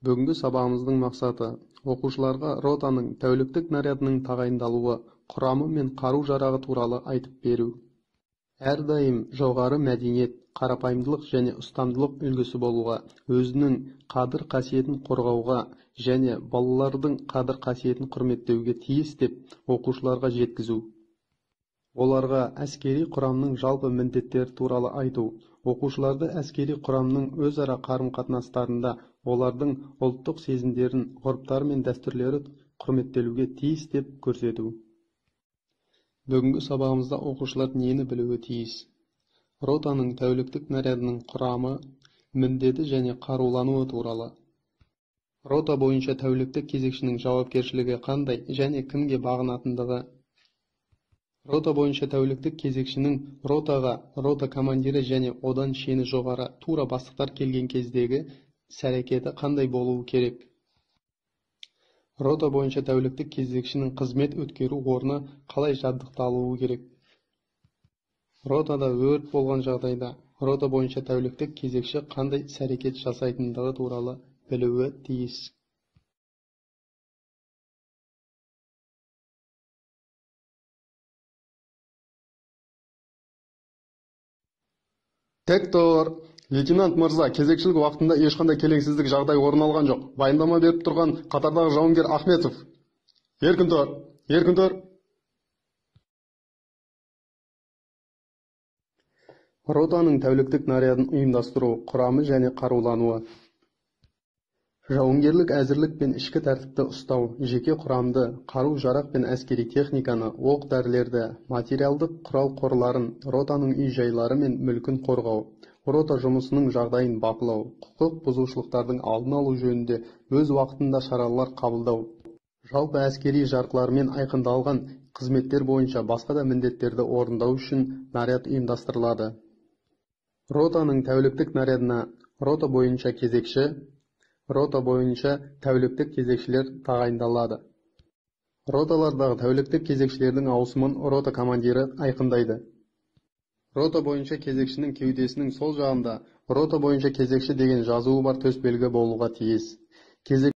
Бүгінгі сабағымыздың мақсаты оқушыларға ротаның тәуліктік нарядының тағайындалуы, құрамы мен қару-жарағы туралы айтып беру. Әрдайым жоғары мәдениет, қарапайымдылық және ұстамдылық үлгісі болуға, өзінің қадір-қасиетін қорғауға және балалардың қадір-қасиетін құрметтеуге тиіс деп оқушыларға жеткізу. Оларға әскери құрамның жалпы міндеттері туралы айту, оқушыларды әскери құрамның өзара қарым-қатынастарында олардың ұлттық сезімдерін, ғұрыптары мен дәстүрлері құрметтелуге тиіс деп көрсету. Бүгінгі сабағымызда оқушылар нені білуі тиіс? Ротаның тәуліктік нарядының құрамы, міндеті және қарулануы туралы. Рота бойынша тәуліктік кезекшінің жауапкершілігі қандай және кімге бағынатындығы. Рота бойынша тәуліктік кезекшінің ротаға, рота командирі және одан шені жоғары тура бастықтар келген кездегі іс-әрекеті қандай болуы керек. Рота бойынша тәуліктік кезекшінің қызмет өткеру орны қалай жабдықталуы керек. Ротада өрт болған жағдайда рота бойынша тәуліктік кезекші қандай іс-әрекет жасайтындығы туралы білуі тиіс. Тектор, лейтенант мырза, кезекшілік уақытында ешқандай келеңсіздік жағдай орын алған жоқ. Баяндама беріп тұрған қатардағы жауынгер Ахметов. Еркін тұр. Ротаның тәуліктік нарядын ұйымдастыру, құрамы және қарулануы. Жауынгерлік әзірлік пен ішкі тәртіпті ұстау, жеке құрамды, қару-жарақ пен әскери техниканы, оқ-дәрілерді, материалдық құрал қорларын, ротаның үй-жайлары мен мүлкін қорғау, рота жұмысының жағдайын бақылау, құқық бұзушылықтардың алдын алу жөнінде өз уақытында шаралар қабылдау. Жалпы әскери жарғылармен айқындалған қызметтер бойынша басқа да міндеттерді орындау үшін наряд ұйымдастырылады. Ротаның тәуліктік нарядына рота бойынша кезекші, рота бойынша тәуліктік кезекшілер тағайындалады. Роталардағы тәуліктік кезекшілердің ауысымын рота командирі айқындайды. Рота бойынша кезекшінің кеудесінің сол жағында рота бойынша кезекші деген жазуы бар төсбелгі болуға тиіс.